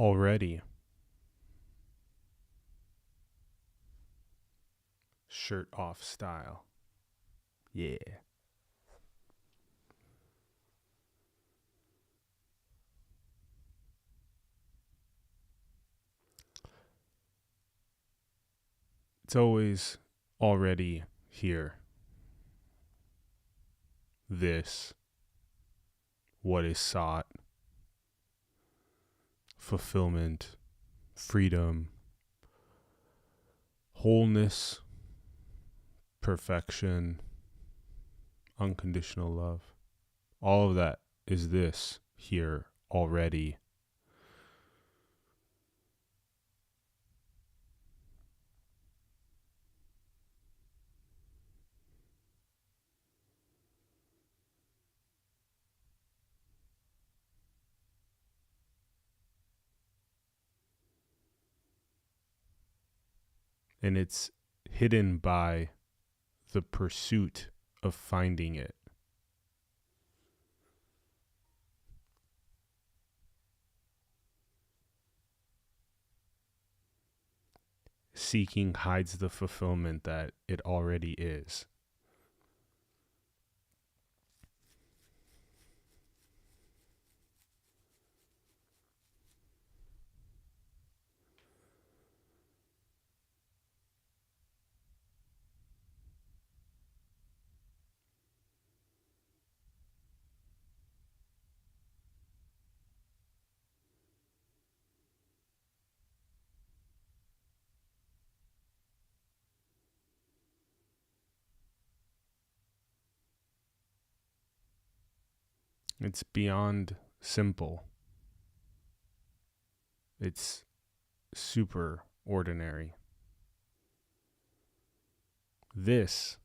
already. Shirt off style. Yeah. It's always already here. This, what is sought, fulfillment, freedom, wholeness, perfection, unconditional love. All of that is this here already. And it's hidden by the pursuit of finding it. Seeking hides the fulfillment that it already is. It's beyond simple. It's super ordinary. This,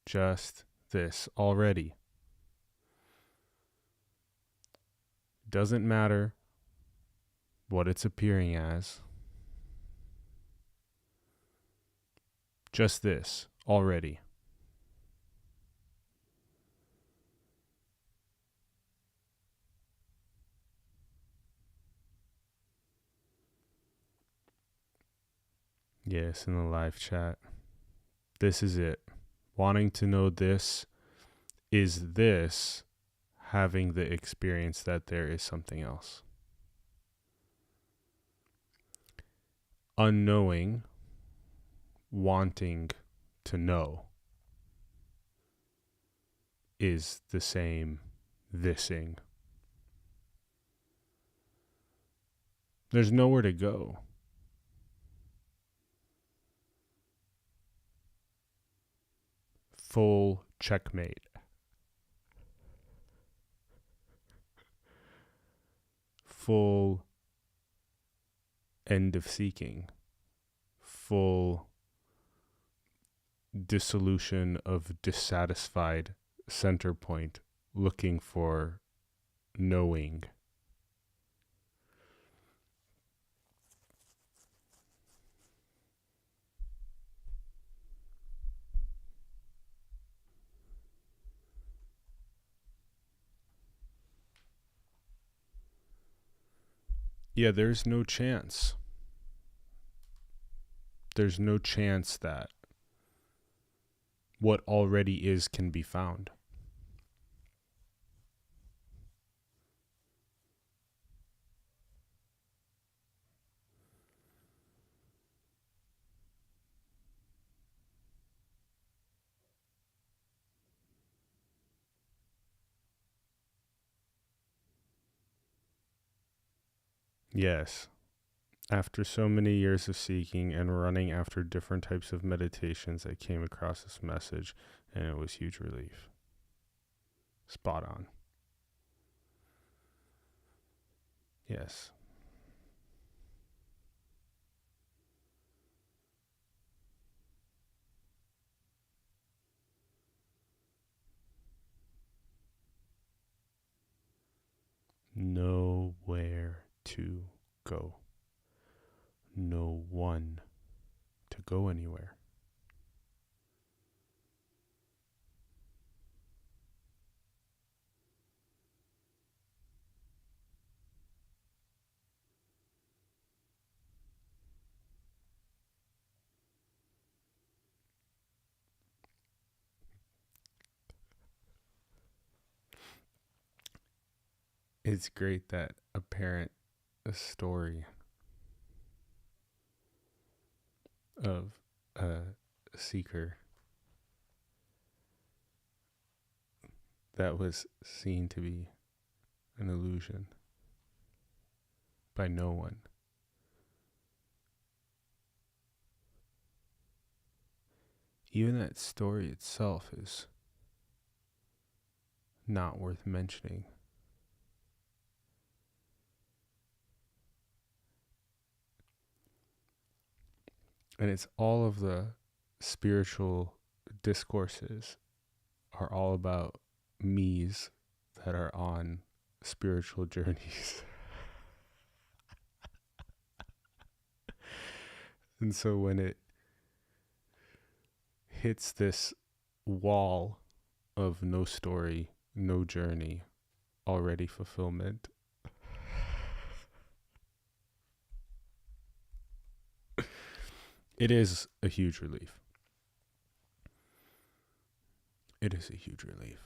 just this already. Doesn't matter what it's appearing as. Just this already. Yes, in the live chat. This is it. Wanting to know this is this having the experience that there is something else. Unknowing, wanting to know is the same thising. There's nowhere to go. Full checkmate. Full end of seeking. Full dissolution of dissatisfied center point looking for knowing. Yeah, there's no chance. There's no chance that what already is can be found. Yes. After so many years of seeking and running after different types of meditations, I came across this message and it was huge relief. Spot on. Yes. Nowhere to go. No one to go anywhere. it's great that a story of a seeker that was seen to be an illusion by no one. Even that story itself is not worth mentioning. And it's all of the spiritual discourses are all about me's that are on spiritual journeys. And so when it hits this wall of no story, no journey, already fulfillment, it is a huge relief. It is a huge relief.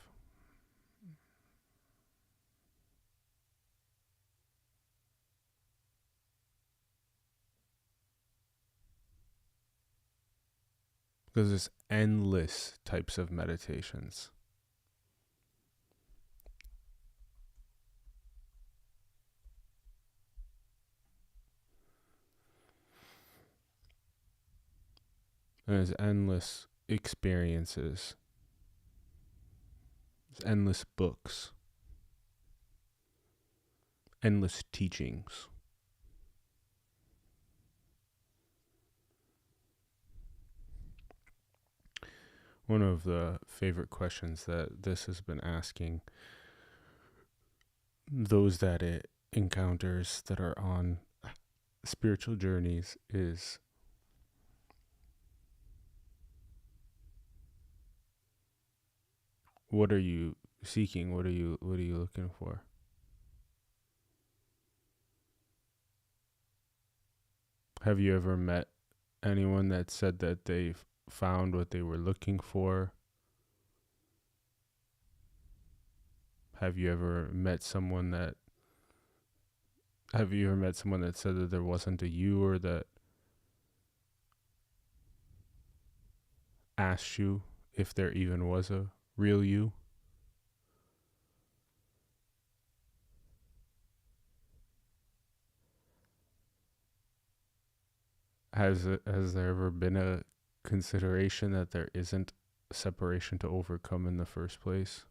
Because there's endless types of meditations. And there's endless experiences. There's endless books. Endless teachings. One of the favorite questions that this has been asking those that it encounters that are on spiritual journeys is, what are you seeking? What are you looking for? Have you ever met anyone that said that they found what they were looking for? Have you ever met someone that said that there wasn't a you, or that asked you if there even was a real you? Has there ever been a consideration that there isn't separation to overcome in the first place?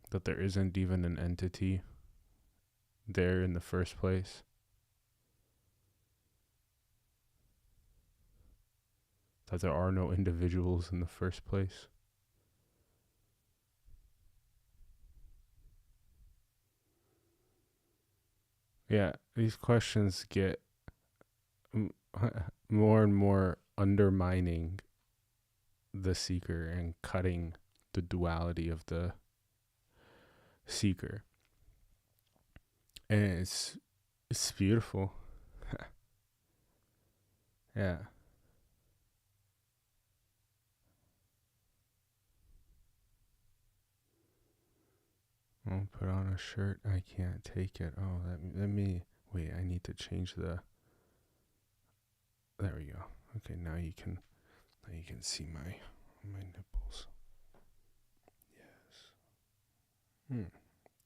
That there isn't even an entity there in the first place? That there are no individuals in the first place? Yeah, these questions get more and more undermining the seeker and cutting the duality of the seeker. And it's beautiful. Yeah. I'll put on a shirt. I can't take it. Oh, let me wait. I need to change the. There we go. Okay, now you can see my nipples. Yes.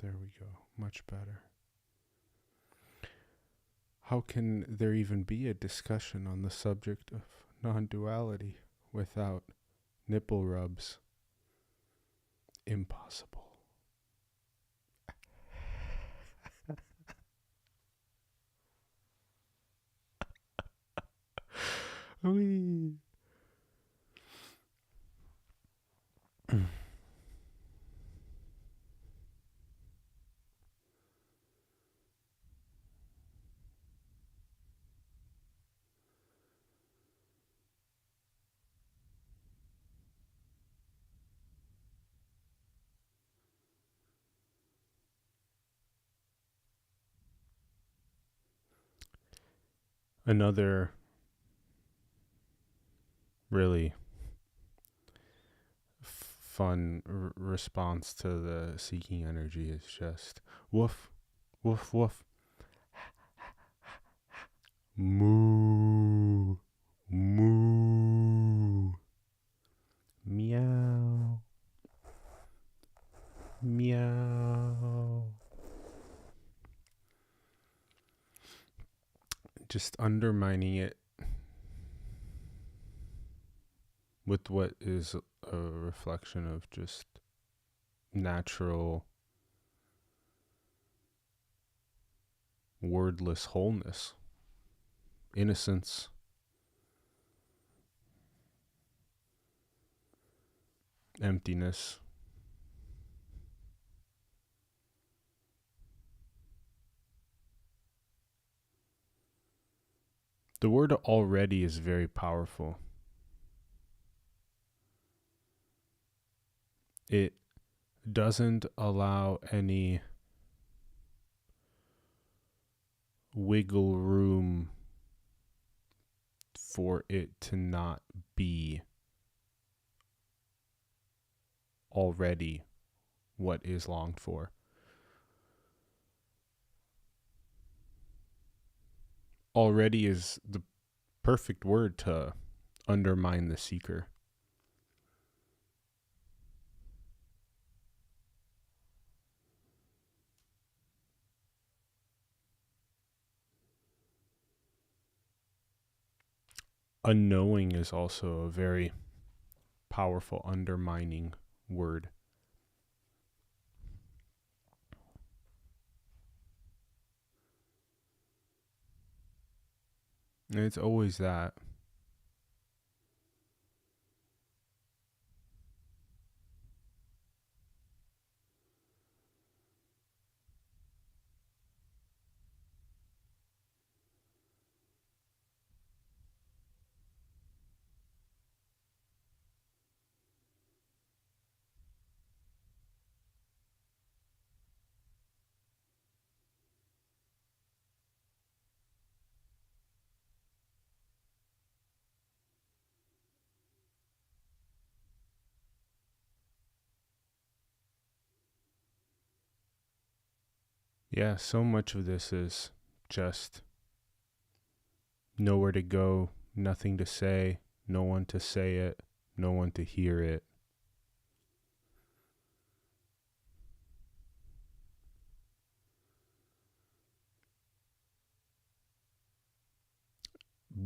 There we go. Much better. How can there even be a discussion on the subject of non-duality without nipple rubs? Impossible. Wee. Another really fun response to the seeking energy is just woof, woof, woof, moo, moo, meow, meow. Just undermining it with what is a reflection of just natural, wordless wholeness, innocence, emptiness. The word already is very powerful. It doesn't allow any wiggle room for it to not be already what is longed for. Already is the perfect word to undermine the seeker. Unknowing is also a very powerful undermining word. And it's always that. Yeah, so much of this is just nowhere to go, nothing to say, no one to say it, no one to hear it.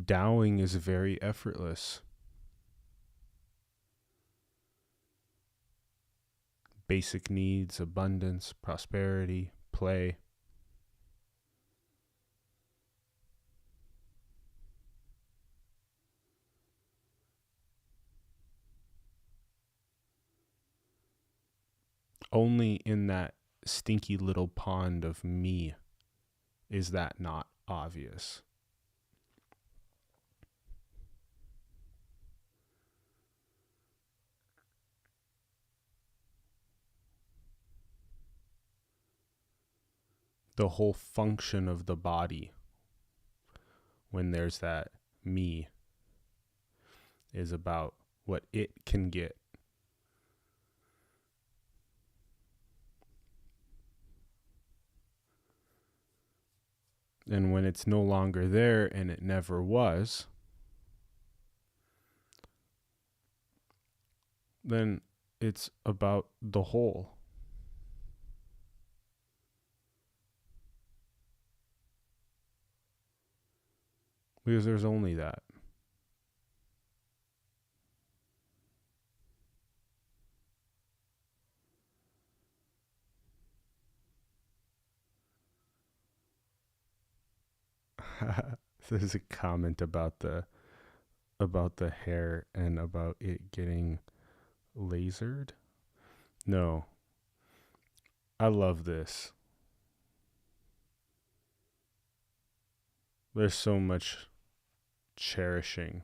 Tao-ing is very effortless. Basic needs, abundance, prosperity, play. Only in that stinky little pond of me is that not obvious. The whole function of the body, when there's that me, is about what it can get. And when it's no longer there, and it never was, then it's about the whole. Because there's only that. There's a comment about the hair and about it getting lasered. No. I love this. There's so much cherishing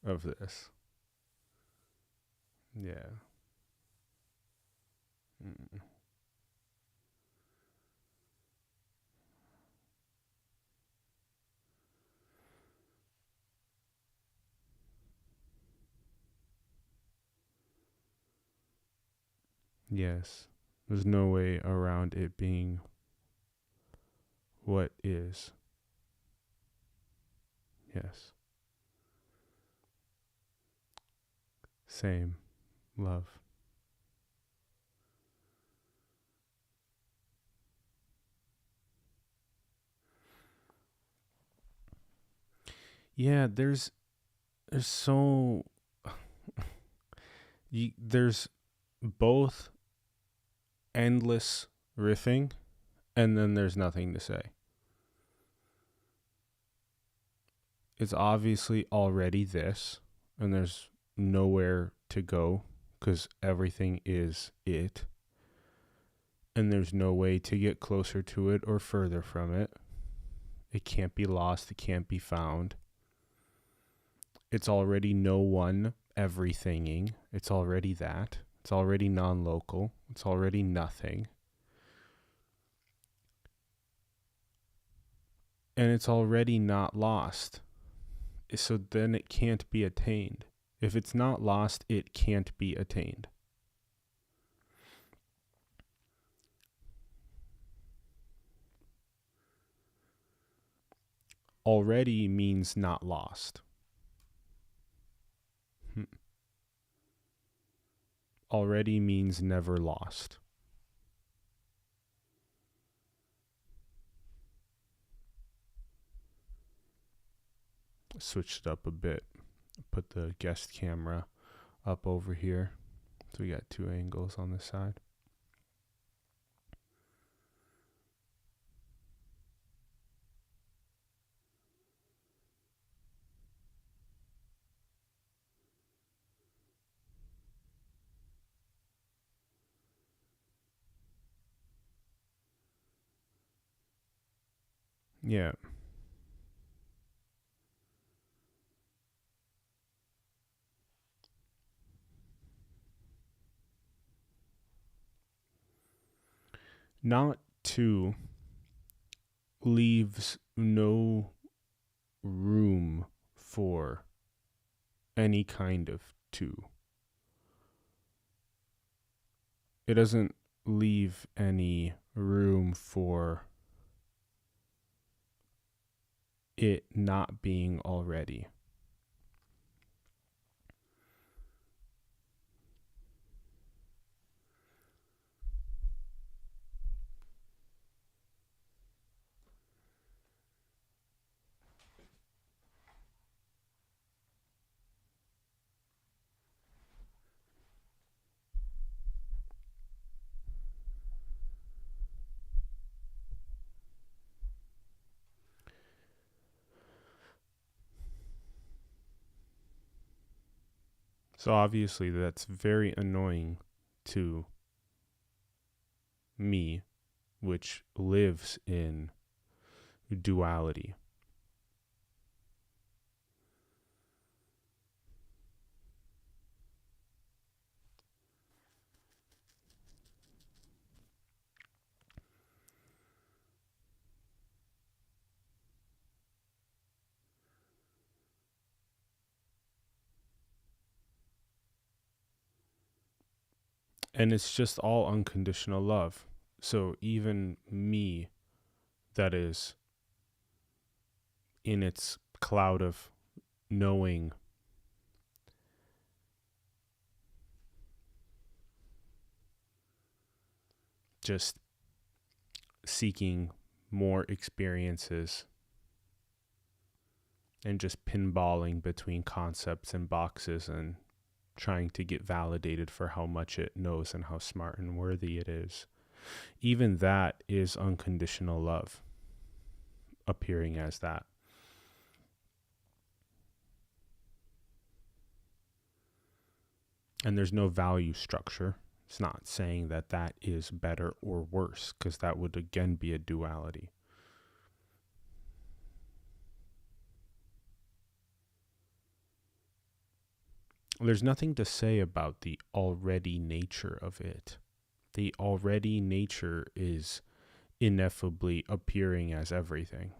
of this. Yeah. Mm. Yes. There's no way around it being what is. Yes. Same. Love. Yeah, there's so there's both endless riffing and then there's nothing to say. It's obviously already this and there's nowhere to go because everything is it. And there's no way to get closer to it or further from it. It can't be lost. It can't be found. It's already no one everythinging. It's already that. It's already non-local. It's already nothing. And it's already not lost. So then it can't be attained. If it's not lost, it can't be attained. Already means not lost. Already means never lost. Switched it up a bit. Put the guest camera up over here. So we got two angles on this side. Yeah. Not to leaves no room for any kind of two. It doesn't leave any room for it not being already. So obviously that's very annoying to me, which lives in duality. And it's just all unconditional love. So even me, that is in its cloud of knowing just seeking more experiences and just pinballing between concepts and boxes and trying to get validated for how much it knows and how smart and worthy it is. Even that is unconditional love appearing as that. And there's no value structure. It's not saying that that is better or worse, because that would again be a duality. There's nothing to say about the already nature of it. The already nature is ineffably appearing as everything.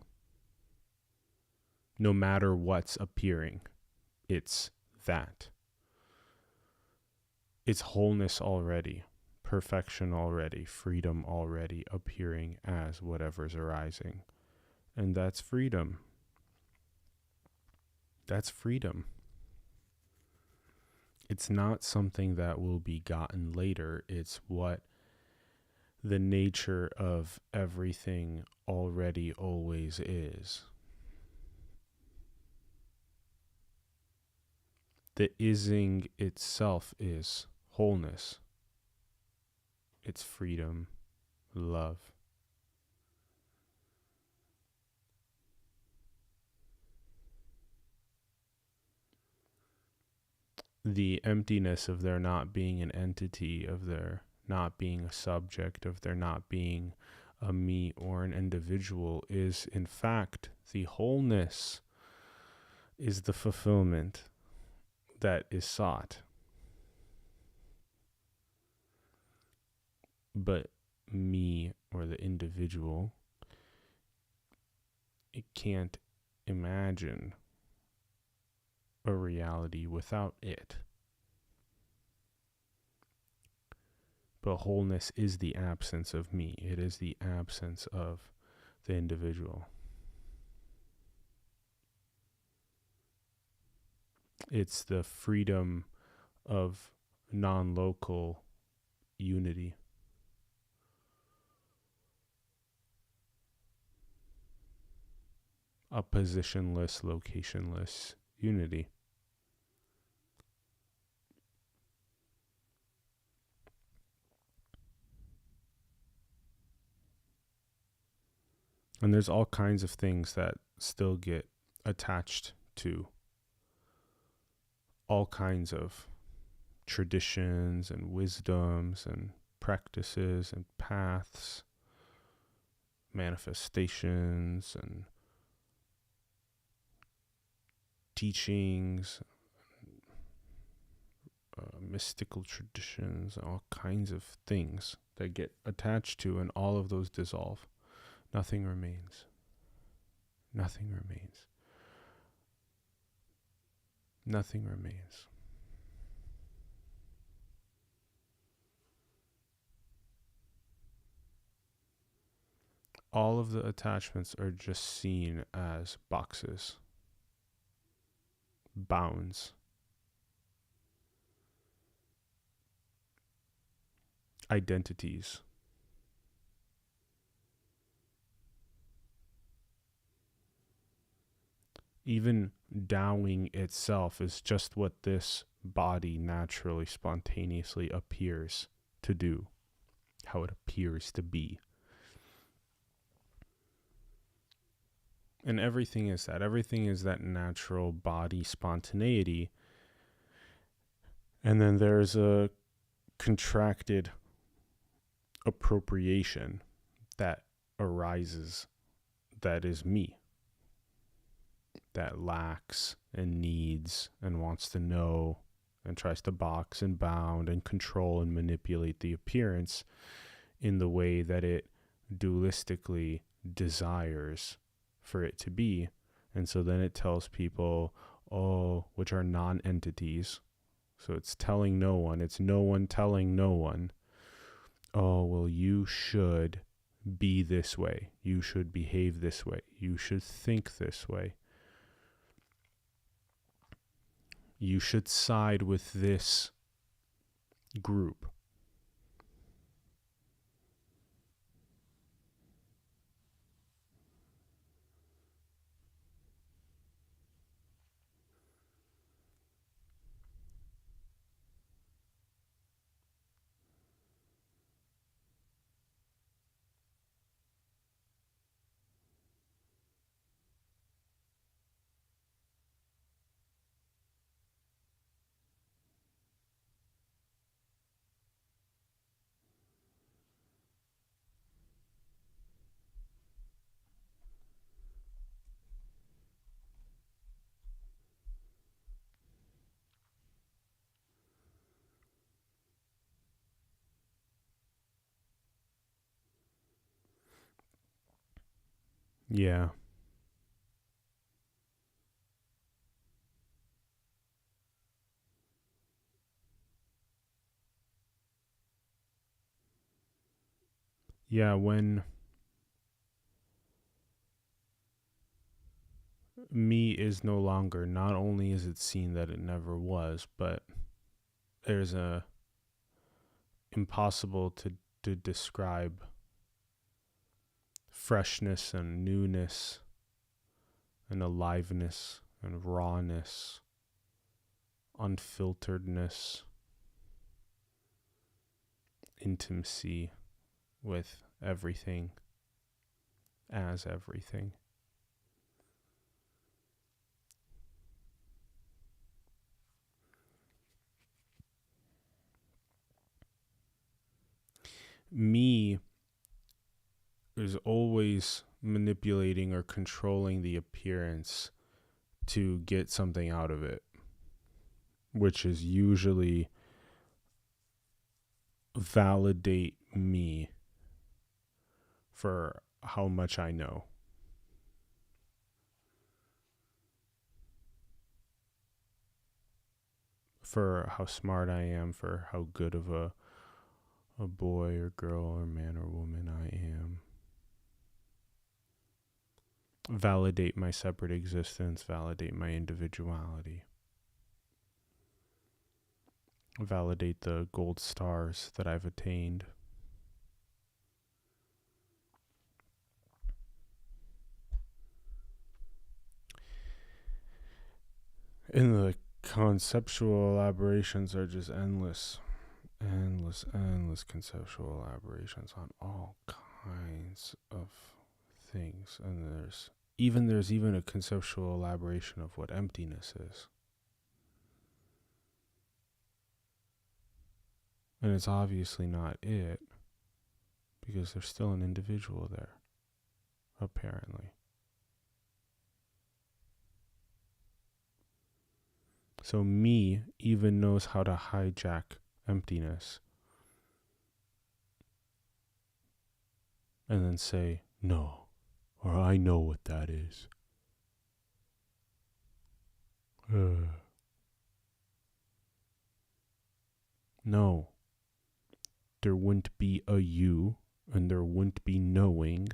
No matter what's appearing, it's that. It's wholeness already, perfection already, freedom already appearing as whatever's arising. And that's freedom. That's freedom. It's not something that will be gotten later. It's what the nature of everything already always is. The ising itself is wholeness. It's freedom, love. The emptiness of there not being an entity, of there not being a subject, of there not being a me or an individual is in fact the wholeness, is the fulfillment that is sought. But me or the individual, it can't imagine a reality without it. But wholeness is the absence of me. It is the absence of the individual. It's the freedom of non-local unity. A positionless, locationless unity. And there's all kinds of things that still get attached to all kinds of traditions and wisdoms and practices and paths, manifestations and teachings, mystical traditions, all kinds of things that get attached to, and all of those dissolve. Nothing remains. Nothing remains. Nothing remains. All of the attachments are just seen as boxes, bounds, identities. Even Taoing itself is just what this body naturally, spontaneously appears to do, how it appears to be. And everything is that. Everything is that natural body spontaneity. And then there's a contracted appropriation that arises, that is me, that lacks and needs and wants to know and tries to box and bound and control and manipulate the appearance in the way that it dualistically desires for it to be. And so then it tells people, which are non-entities. So it's telling no one. It's no one telling no one, well, you should be this way. You should behave this way. You should think this way. You should side with this group. Yeah. when me is no longer, not only is it seen that it never was, but there's a impossible to describe freshness and newness and aliveness and rawness, unfilteredness, intimacy with everything as everything. Me is always manipulating or controlling the appearance to get something out of it, which is usually validate me for how much I know, for how smart I am, for how good of a boy or girl or man or woman I am. Validate my separate existence, validate my individuality, validate the gold stars that I've attained. And the conceptual elaborations are just endless conceptual elaborations on all kinds of things. And there's even a conceptual elaboration of what emptiness is. And it's obviously not it, because there's still an individual there, apparently. So me even knows how to hijack emptiness and then say, no, or I know what that is. No, there wouldn't be a you, and there wouldn't be knowing,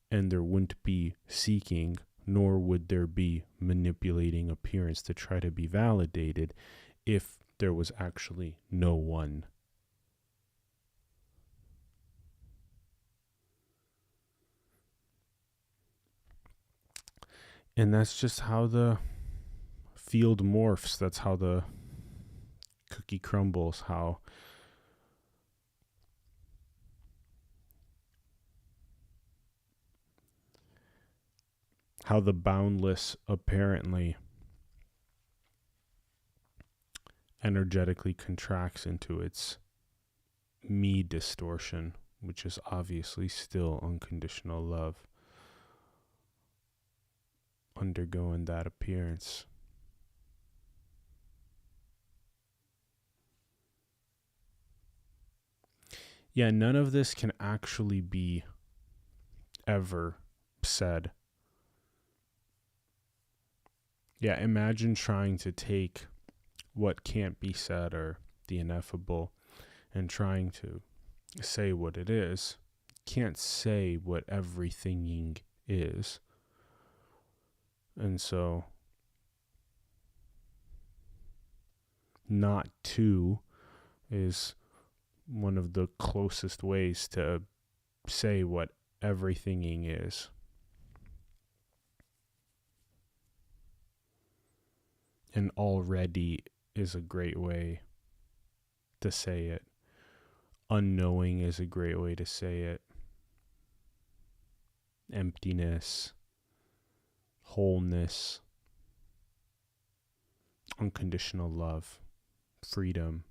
and there wouldn't be seeking, nor would there be manipulating appearance to try to be validated if there was actually no one. And that's just how the field morphs. That's how the cookie crumbles, how the boundless apparently energetically contracts into its me distortion, which is obviously still unconditional love undergoing that appearance. Yeah, none of this can actually be ever said. Yeah, imagine trying to take what can't be said or the ineffable and trying to say what it is. Can't say what everything is. And so not to is one of the closest ways to say what everything is. And already is a great way to say it. Unknowing is a great way to say it. Emptiness, wholeness, unconditional love, freedom.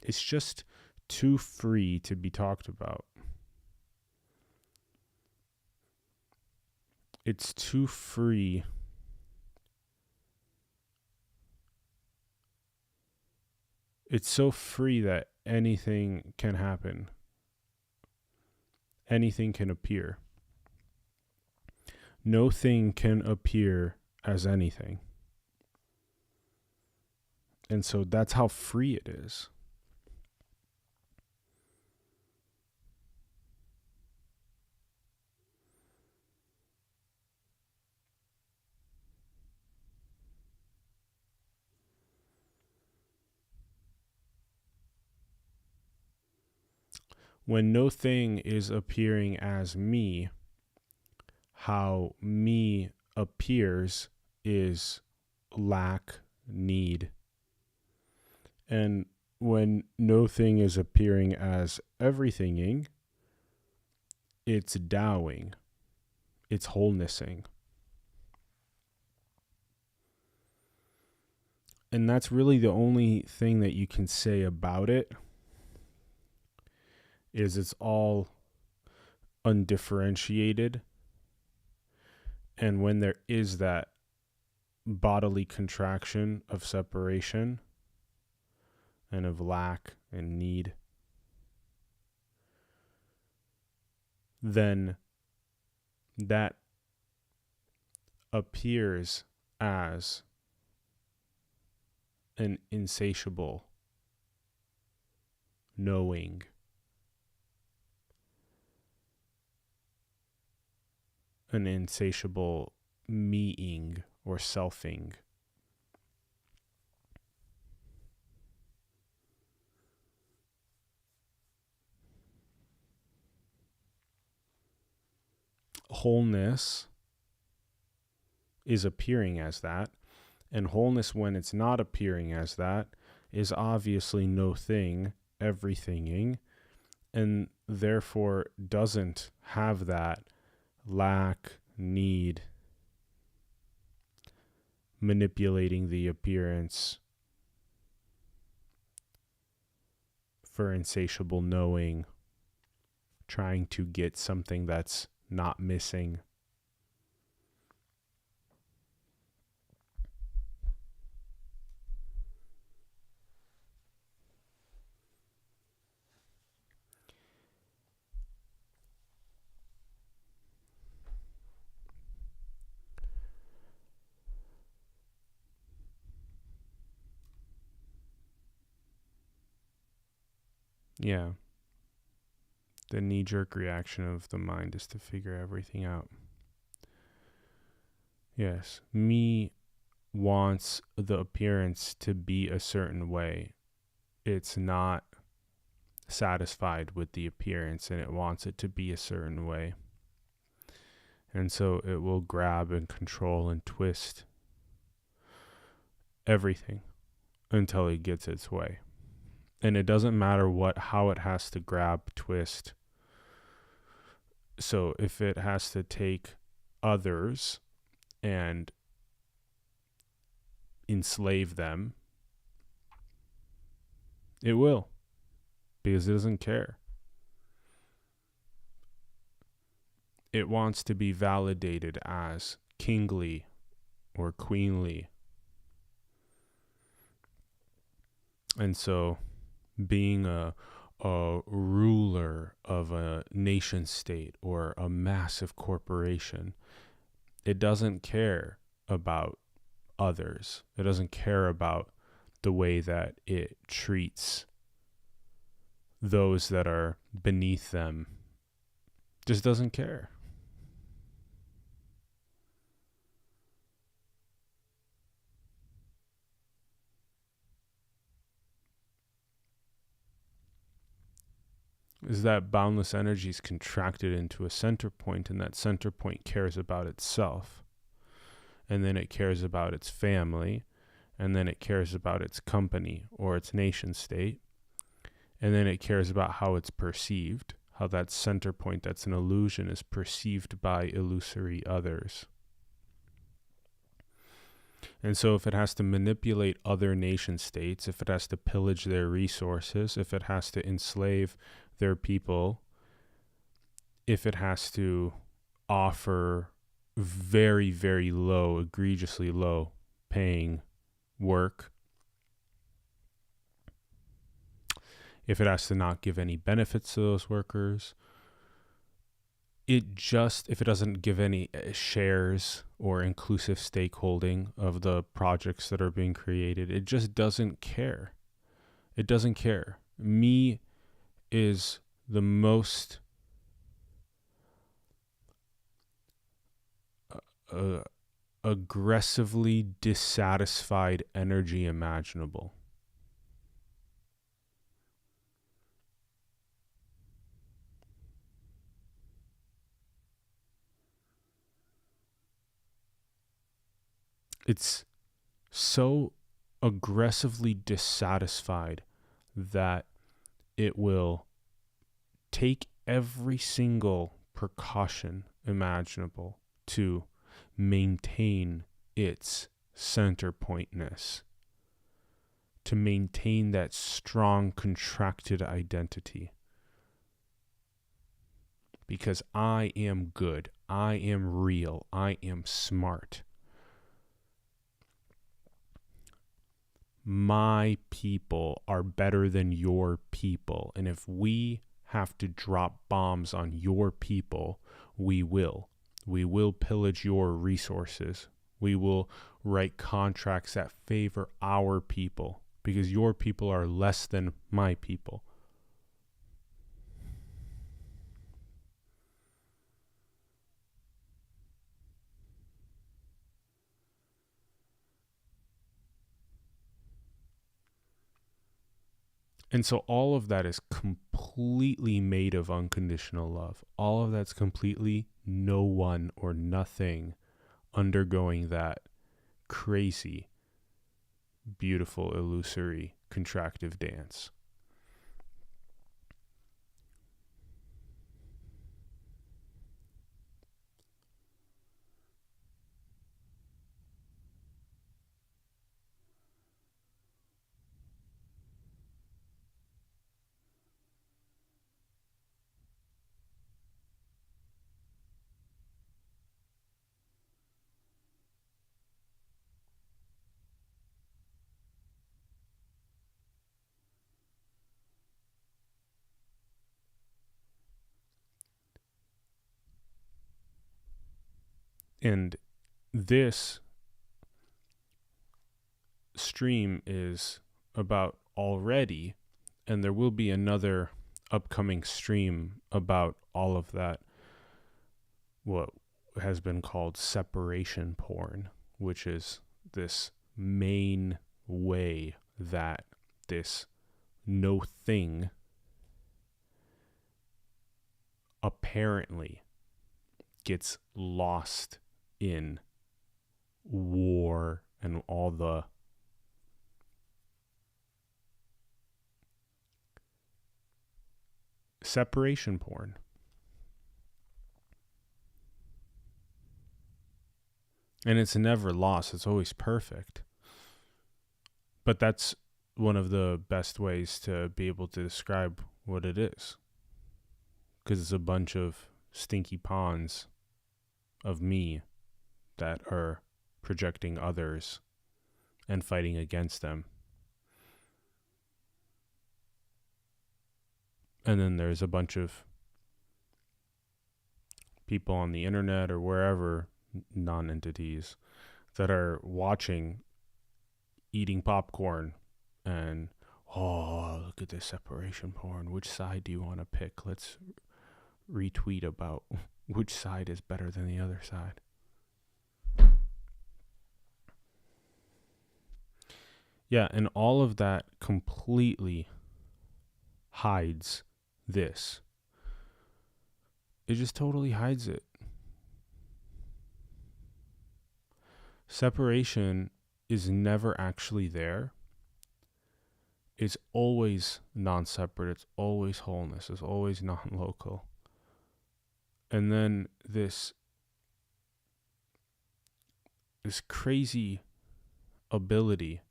It's just too free to be talked about. It's too free it's so free that anything can happen. Anything can appear. No thing can appear as anything. And so that's how free it is. When no thing is appearing as me, how me appears is lack, need. And when no thing is appearing as everythinging, it's Taoing, it's wholenessing. And that's really the only thing that you can say about it, is it's all undifferentiated. And when there is that bodily contraction of separation and of lack and need, then that appears as an insatiable knowing. An insatiable meing or selfing. Wholeness is appearing as that, and wholeness, when it's not appearing as that, is obviously no thing, everythinging, and therefore doesn't have that lack, need, manipulating the appearance for insatiable knowing, trying to get something that's not missing. Yeah. The knee-jerk reaction of the mind is to figure everything out. Yes. Me wants the appearance to be a certain way. It's not satisfied with the appearance, and it wants it to be a certain way. And so it will grab and control and twist everything until it gets its way. And it doesn't matter how it has to grab, twist. So if it has to take others and enslave them, it will, because it doesn't care. It wants to be validated as kingly or queenly. And so being a ruler of a nation state or a massive corporation, it doesn't care about others. It doesn't care about the way that it treats those that are beneath them. Just doesn't care. Is that boundless energy is contracted into a center point, and that center point cares about itself. And then it cares about its family, and then it cares about its company or its nation state. And then it cares about how it's perceived, how that center point that's an illusion is perceived by illusory others. And so if it has to manipulate other nation states, if it has to pillage their resources, if it has to enslave their people, if it has to offer very, very low, egregiously low paying work, if it has to not give any benefits to those workers, if it doesn't give any shares or inclusive stakeholding of the projects that are being created, it just doesn't care. It doesn't care. Me is the most aggressively dissatisfied energy imaginable. It's so aggressively dissatisfied that it will take every single precaution imaginable to maintain its center pointness, to maintain that strong contracted identity. Because I am good, I am real, I am smart. My people are better than your people. And if we have to drop bombs on your people, we will. We will pillage your resources. We will write contracts that favor our people because your people are less than my people. And so all of that is completely made of unconditional love. All of that's completely no one or nothing undergoing that crazy, beautiful, illusory, contractive dance. And this stream is about already, and there will be another upcoming stream about all of that, what has been called separation porn, which is this main way that this no thing apparently gets lost in war and all the separation porn. And it's never lost. It's always perfect. But that's one of the best ways to be able to describe what it is. Because it's a bunch of stinky pawns of me that are projecting others and fighting against them. And then there's a bunch of people on the internet or wherever, non-entities, that are watching, eating popcorn, and, oh, look at this separation porn. Which side do you want to pick? Let's retweet about which side is better than the other side. Yeah, and all of that completely hides this. It just totally hides it. Separation is never actually there. It's always non-separate. It's always wholeness. It's always non-local. And then this crazy ability,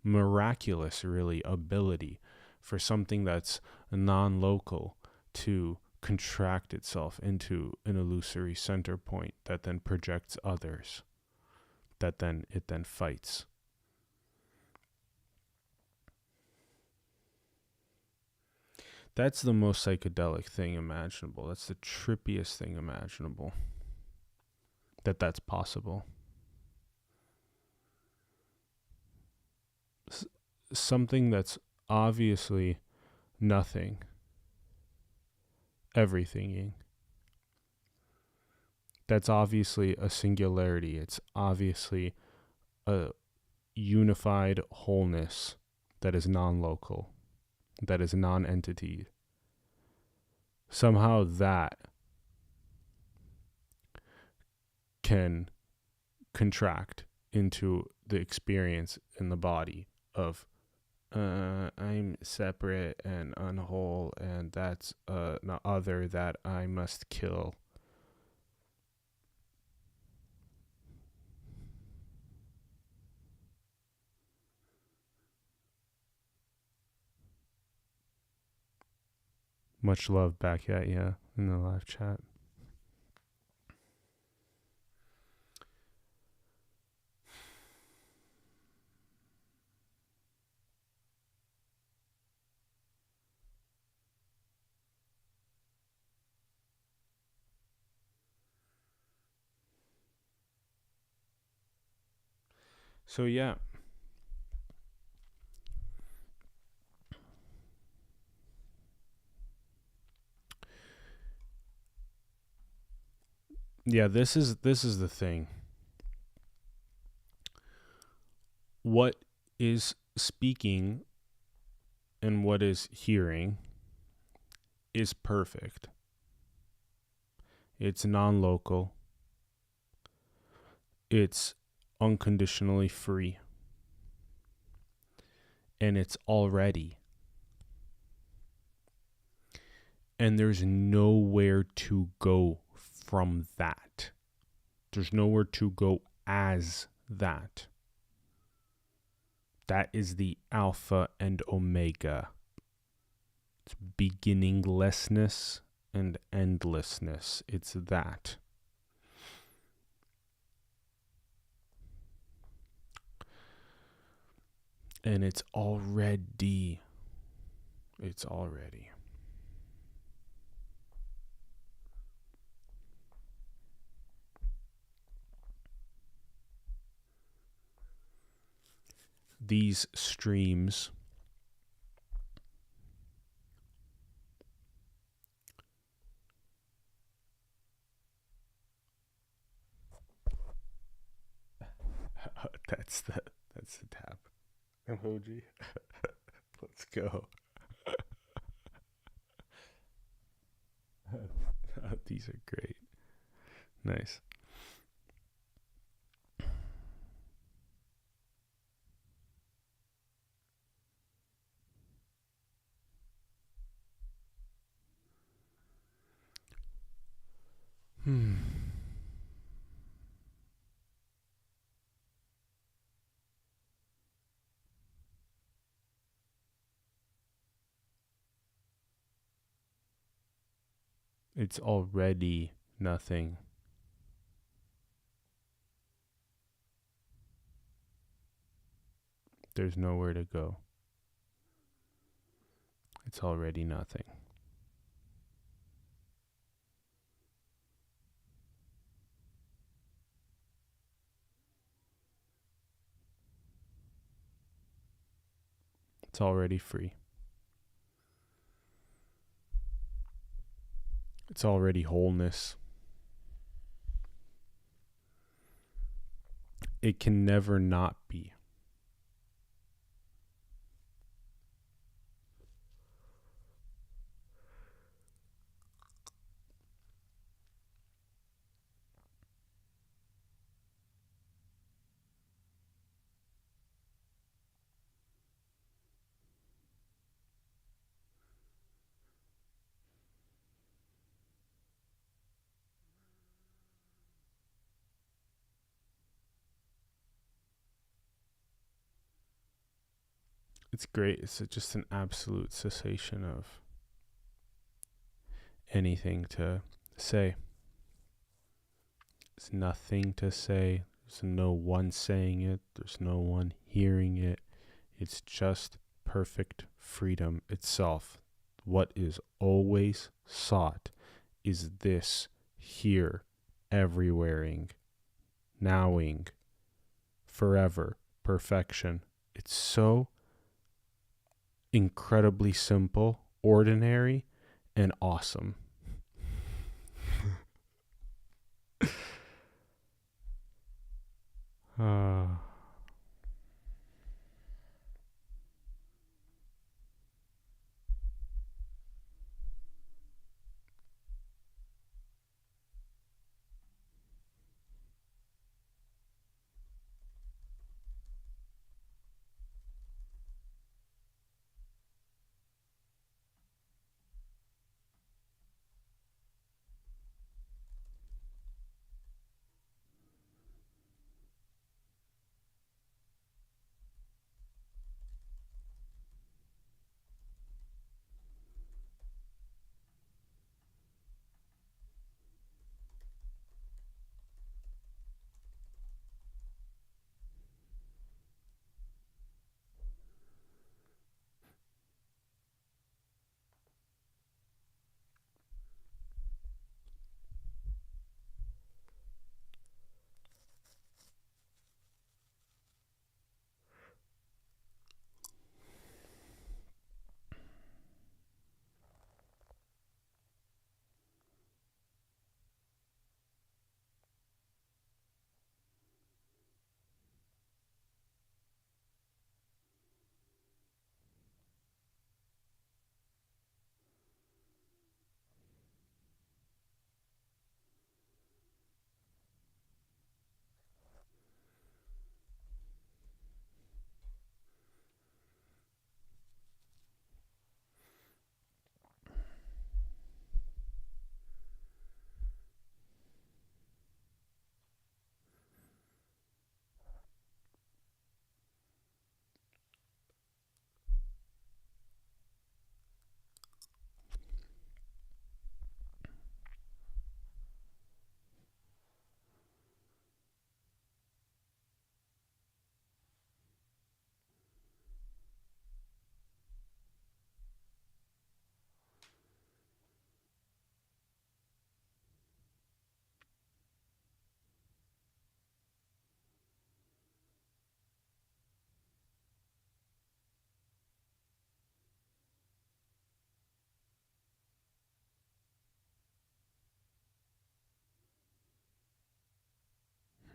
miraculous really ability for something that's non-local to contract itself into an illusory center point that then projects others, that then it then fights. That's the most psychedelic thing imaginable. That's the trippiest thing imaginable. That's possible. Something that's obviously nothing, everythinging. That's obviously a singularity. It's obviously a unified wholeness that is non-local, that is non-entity. Somehow that can contract into the experience in the body of I'm separate and unwhole, and that's an other that I must kill. Much love back at you in the live chat. So yeah. Yeah, this is the thing. What is speaking and what is hearing is perfect. It's non-local. It's unconditionally free. And it's already. And there's nowhere to go from that. There's nowhere to go as that. That is the alpha and omega. It's beginninglessness and endlessness. It's that. And it's already. It's already. These streams that's the tap emoji. Let's go. These are great. Nice. It's already nothing. There's nowhere to go. It's already nothing. It's already free. It's already wholeness. It can never not be. It's great. It's just an absolute cessation of anything to say. There's nothing to say. There's no one saying it. There's no one hearing it. It's just perfect freedom itself. what is always sought is this here, everywhereing, nowing, forever, perfection. It's so incredibly simple, ordinary, and awesome. uh,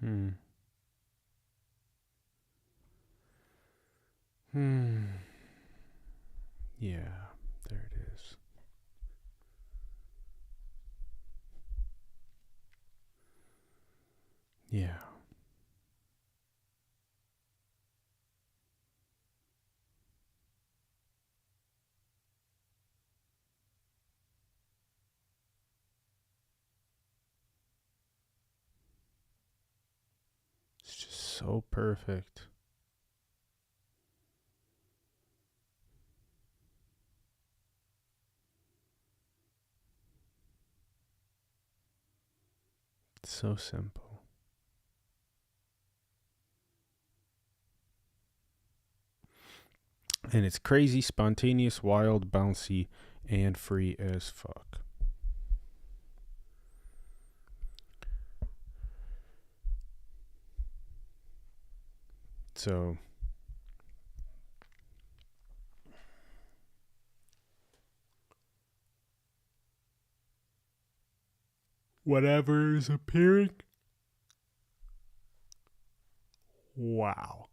hmm. Hmm. Yeah, there it is. Yeah. It's just so perfect. It's so simple. And it's crazy, spontaneous, wild, bouncy, and free as fuck. So, whatever is appearing, wow.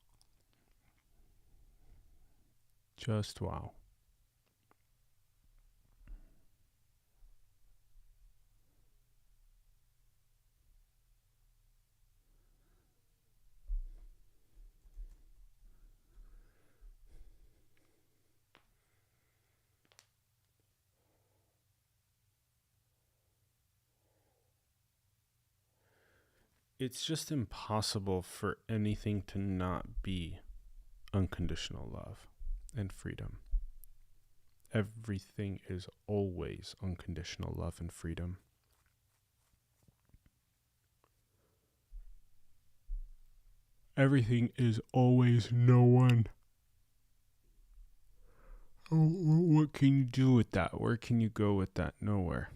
Just wow. It's just impossible for anything to not be unconditional love and freedom. Everything is always unconditional love and freedom. Everything is always no one. What can you do with that? Where can you go with that? Nowhere.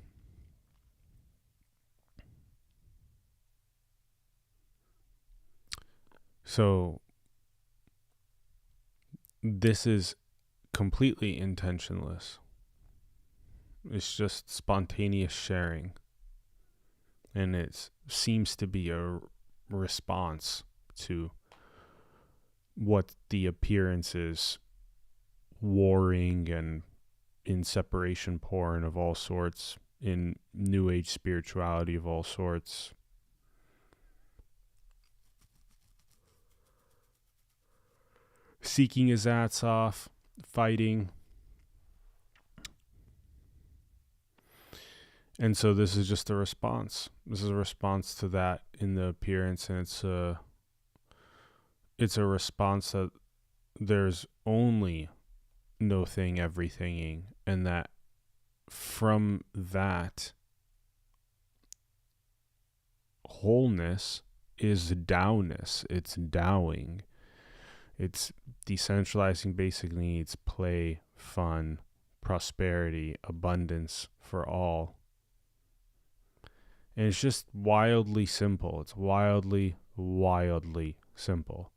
So this is completely intentionless. It's just spontaneous sharing. And it seems to be a response to what the appearance is, warring and in separation porn of all sorts, in new age spirituality of all sorts. Seeking his ass off, fighting. And so this is just a response. This is a response to that in the appearance, and it's a response that there's only no thing, everythinging, and that from that wholeness is downess. It's dowing. It's decentralizing basic needs, play, fun, prosperity, abundance for all. And it's just wildly simple. It's wildly, wildly simple.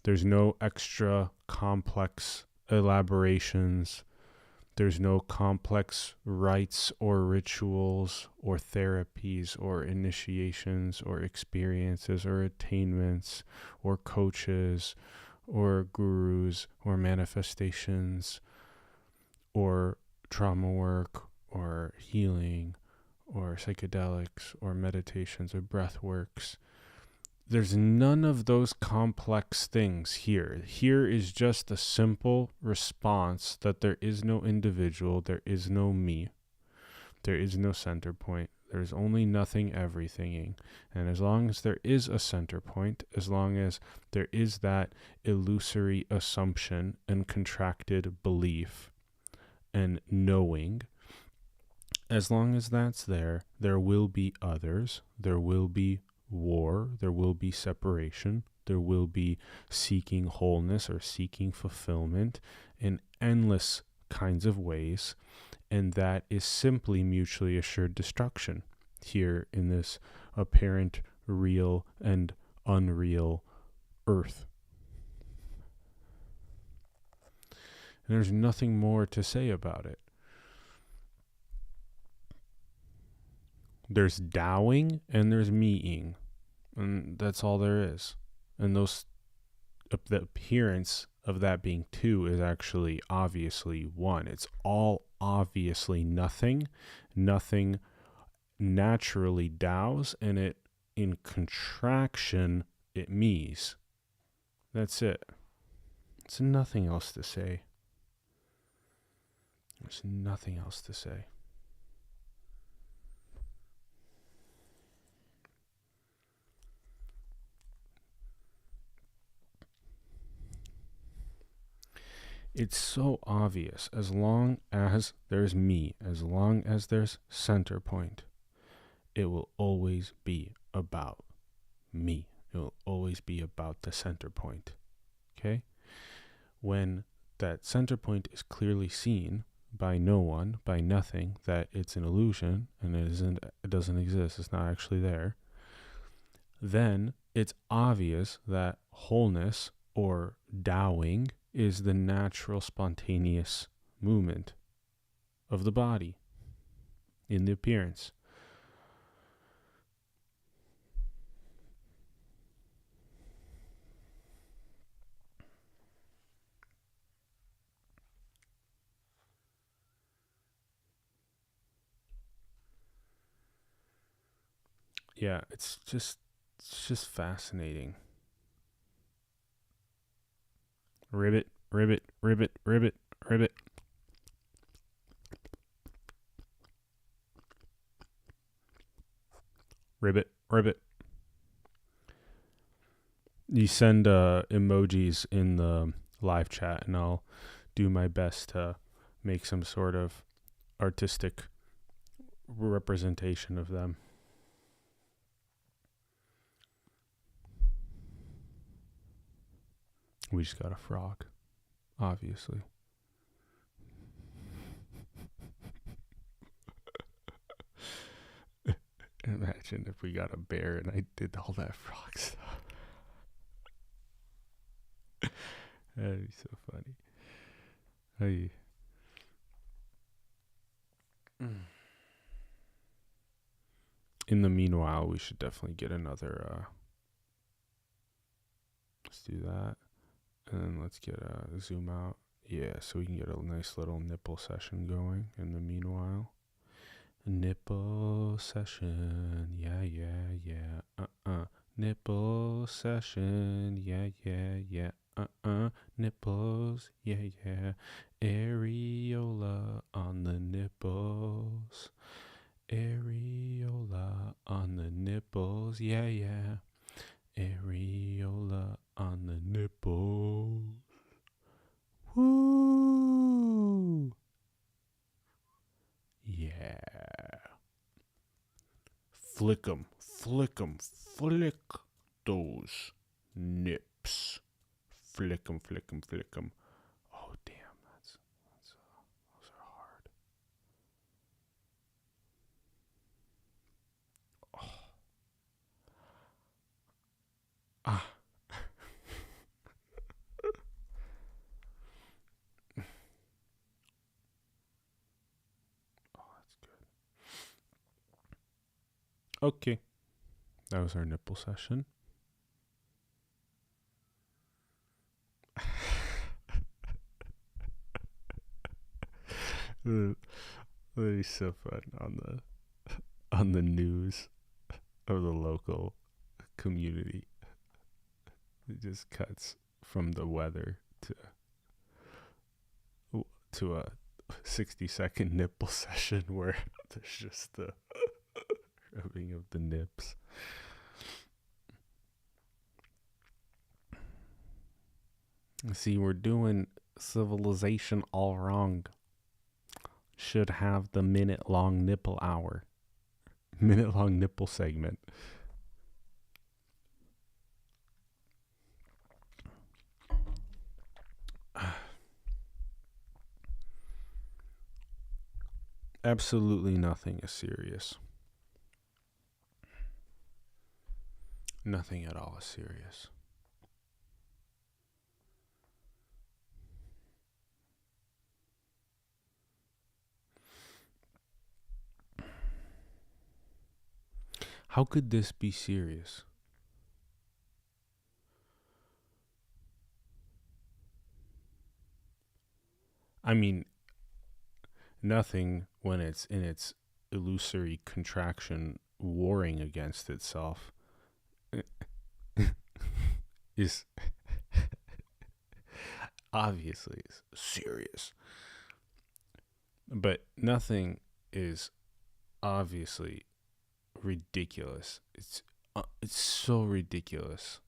There's no extra complex elaborations. There's no complex rites or rituals or therapies or initiations or experiences or attainments or coaches or gurus or manifestations or trauma work or healing or psychedelics or meditations or breath works. There's none of those complex things here. Here is just a simple response that there is no individual, there is no me, there is no center point. There's only nothing, everythinging. And as long as there is a center point, as long as there is that illusory assumption and contracted belief and knowing, as long as that's there, there will be others, there will be war, there will be separation, there will be seeking wholeness or seeking fulfillment in endless kinds of ways, and that is simply mutually assured destruction here in this apparent real and unreal earth. And there's nothing more to say about it. There's Taoing and there's meing, and that's all there is. And those, the appearance of that being two is actually obviously one. It's all obviously nothing. Nothing naturally Taos, and it in contraction it me's. That's it. There's nothing else to say. There's nothing else to say. It's so obvious. As long as there's me, as long as there's center point, it will always be about me. It will always be about the center point. Okay? When that center point is clearly seen by no one, by nothing, that it's an illusion and it doesn't exist, it's not actually there, then it's obvious that wholeness or Taoing is the natural spontaneous movement of the body in the appearance. Yeah, it's just fascinating. Ribbit, ribbit, ribbit, ribbit, ribbit. Ribbit, ribbit. You send emojis in the live chat, and I'll do my best to make some sort of artistic representation of them. We just got a frog, obviously. Imagine if we got a bear and I did all that frog stuff. That'd be so funny. Hey. In the meanwhile, we should definitely get another. Let's do that, and then let's get a zoom out. Yeah, so we can get a nice little nipple session going. In the meanwhile, nipple session. Yeah. Nipple session. Yeah. Nipples. Yeah. Areola on the nipples. Areola on the nipples, yeah. Areola on the nipples. Woo! Yeah. Flick 'em, flick those nips. Flick 'em. Oh, damn, those are hard. Ah. Oh, that's good. Okay. That was our nipple session. That is so fun on the news of the local community. It just cuts from the weather to a 60-second nipple session where there's just the rubbing of the nips. See, we're doing civilization all wrong. Should have the minute-long nipple hour. Minute-long nipple segment. Absolutely nothing is serious. Nothing at all is serious. How could this be serious? I mean, nothing when it's in its illusory contraction warring against itself is obviously serious. But nothing is obviously ridiculous. It's so ridiculous.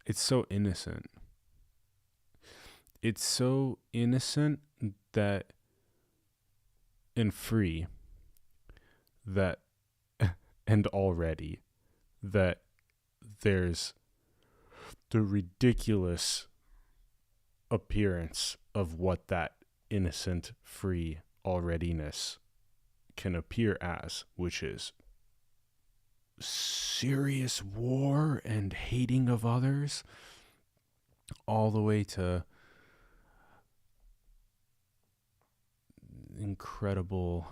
It's so innocent. It's so innocent that and free that and already that there's the ridiculous appearance of what that innocent, free alreadiness can appear as, which is serious war and hating of others, all the way to incredible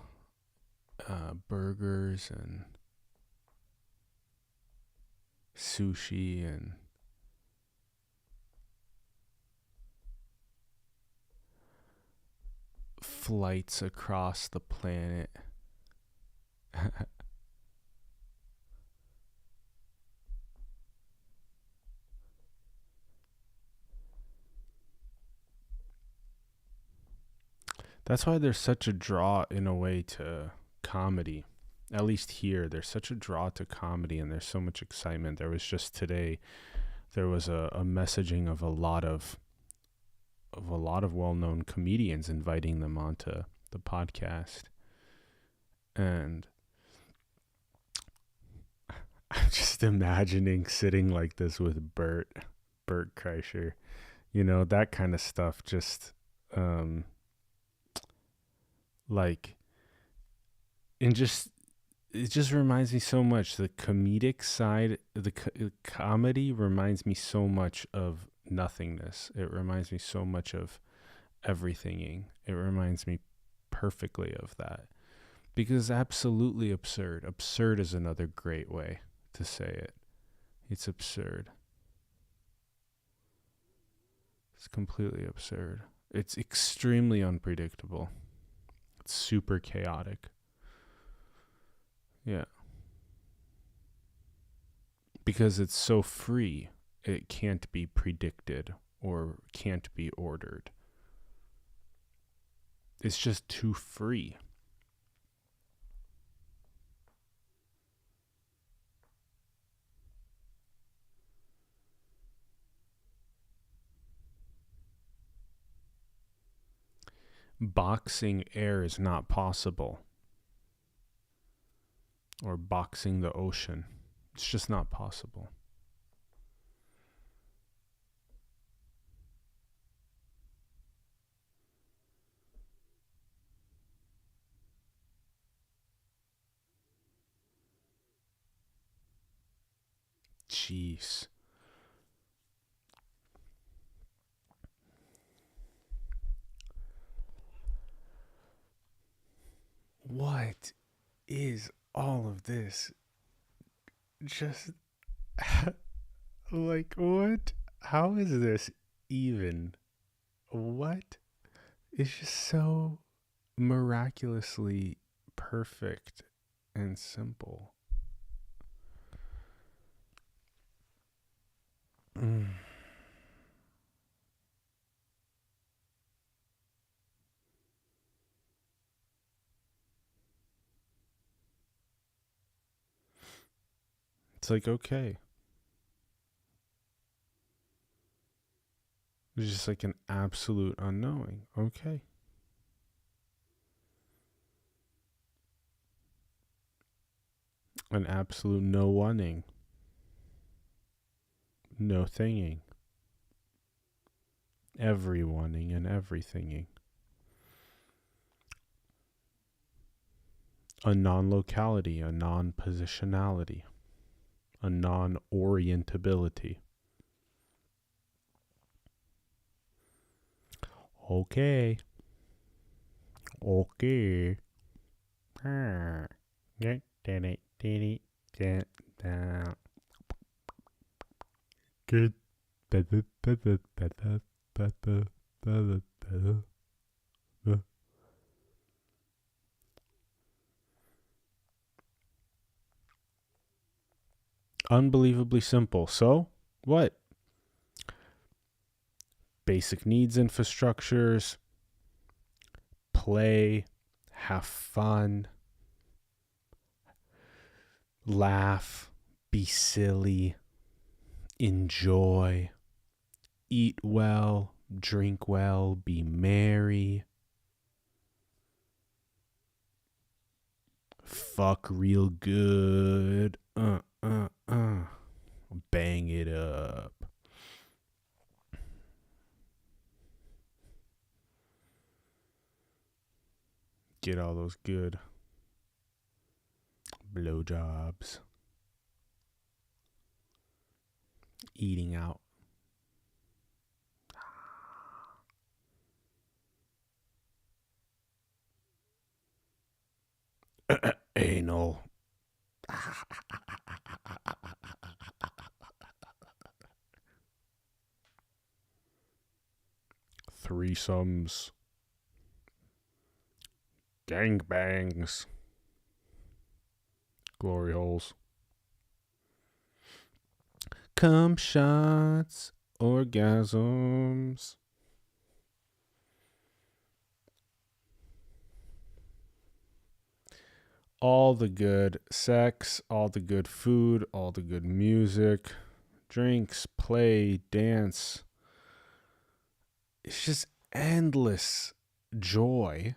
burgers and sushi and flights across the planet. That's why there's such a draw in a way to comedy. At least here, there's such a draw to comedy and there's so much excitement. There was just today, there was a messaging of a lot of well-known comedians inviting them onto the podcast. And I'm just imagining sitting like this with Bert Kreischer, that kind of stuff. Just um, like, and just it just reminds me so much. The comedic side, the comedy reminds me so much of nothingness. It reminds me so much of everythinging. It reminds me perfectly of that because absolutely absurd. Absurd is another great way to say it. It's absurd. It's completely absurd. It's extremely unpredictable. It's super chaotic. Yeah. Because it's so free, it can't be predicted or can't be ordered. It's just too free. Boxing air is not possible. Or boxing the ocean. It's just not possible. Jeez. What is all of this? Just like what? How is this even? What? It's just so miraculously perfect and simple. Mm. It's like, okay. It's just like an absolute unknowing. Okay. An absolute no oneing. No thinging. Every oneing and everythinging. A non-locality, a non-positionality, a non-orientability. Okay. Okay. Good. Unbelievably simple. So, what? Basic needs infrastructures, play, have fun, laugh, be silly, enjoy, eat well, drink well, be merry, fuck real good, bang it up. Get all those good blowjobs. Eating out. Anal. Threesomes. Gangbangs. Glory holes. Cum shots. Orgasms. All the good sex, all the good food, all the good music, drinks, play, dance. It's just endless joy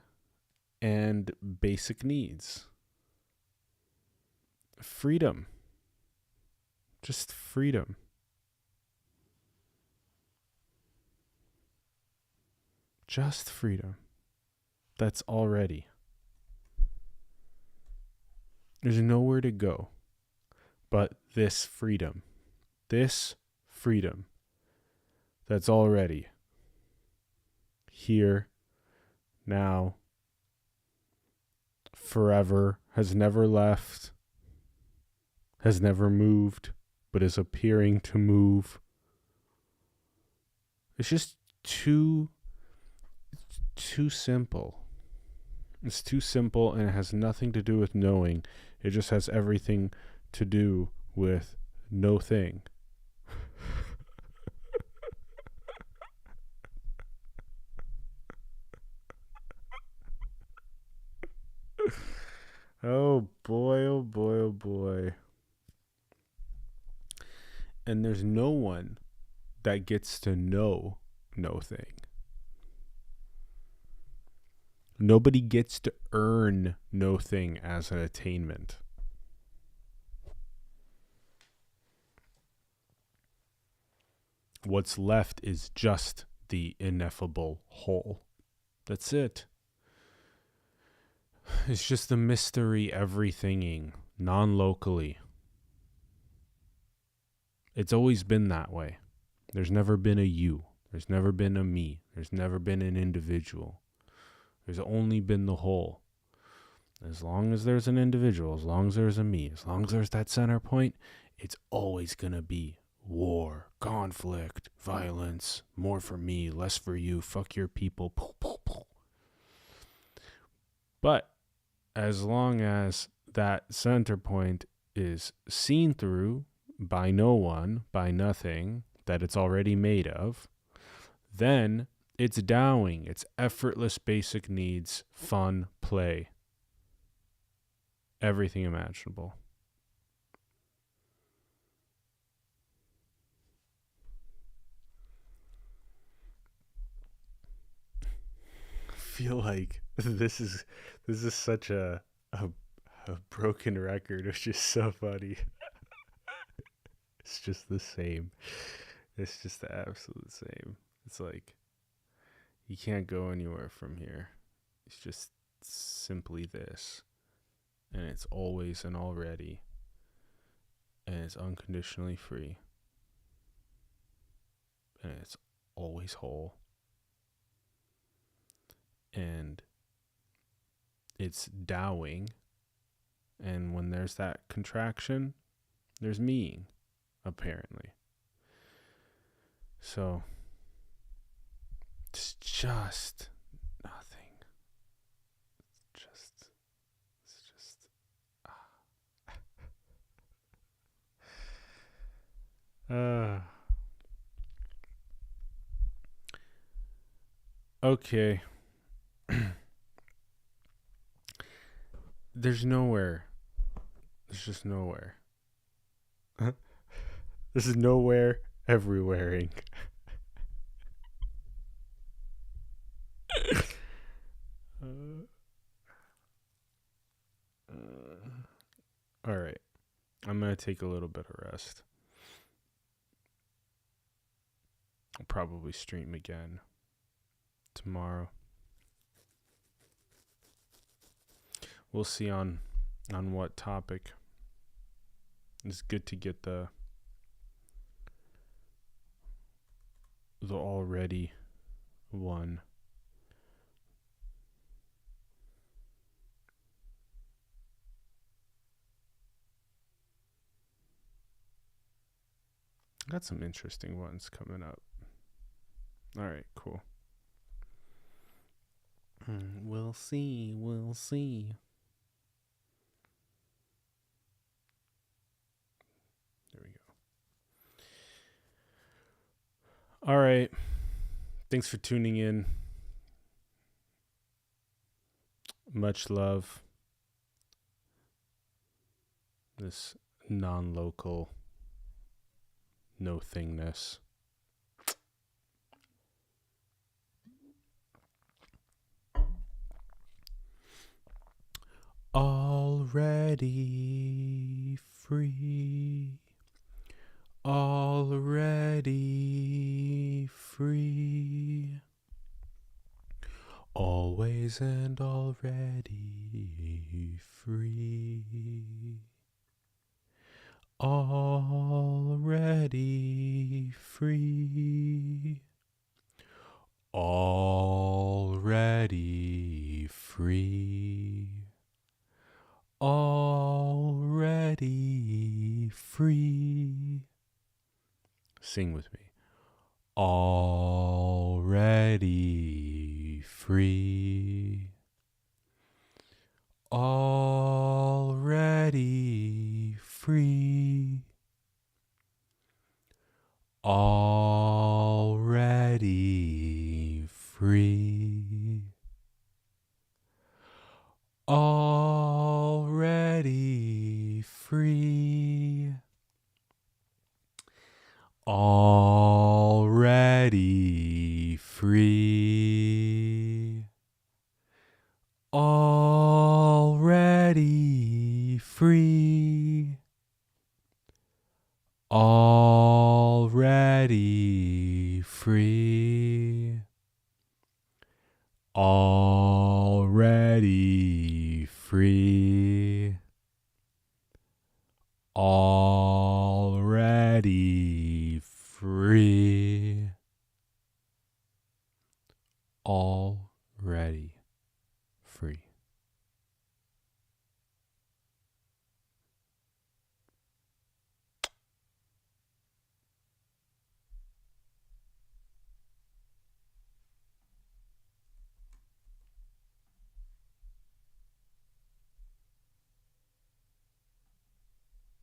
and basic needs. Freedom. Just freedom. Just freedom. That's already. There's nowhere to go but this freedom. This freedom that's already here, now, forever, has never left, has never moved, but is appearing to move. It's just too simple. It's too simple, and it has nothing to do with knowing. It just has everything to do with no thing. Oh boy, oh boy, oh boy. And there's no one that gets to know no thing. Nobody gets to earn no thing as an attainment. What's left is just the ineffable whole. That's it. It's just the mystery everythinging, non-locally. It's always been that way. There's never been a you. There's never been a me. There's never been an individual. There's only been the whole. As long as there's an individual, as long as there's a me, as long as there's that center point, it's always going to be war, conflict, violence, more for me, less for you, fuck your people. But as long as that center point is seen through by no one, by nothing that it's already made of, then it's Taoing. It's effortless basic needs, fun, play. Everything imaginable. I feel like this is such a broken record, which is so funny. It's just the same. It's just the absolute same. It's like you can't go anywhere from here. It's just simply this. And it's always and already. And it's unconditionally free. And it's always whole. And it's Taoing. And when there's that contraction, there's meing, apparently. So it's just nothing. It's just okay. There's nowhere. There's just nowhere. This is nowhere, everywhereing. All right. I'm going to take a little bit of rest. I'll probably stream again tomorrow. We'll see on what topic. It's good to get the already one. Got some interesting ones coming up. All right, cool. We'll see. There we go. All right. Thanks for tuning in. Much love. This non-local, no thingness. Already free. already free, always and already free, already free, already free, already free. Sing with me. Already free, already free, already free, already free, already free, already free, already free, already free, already free, already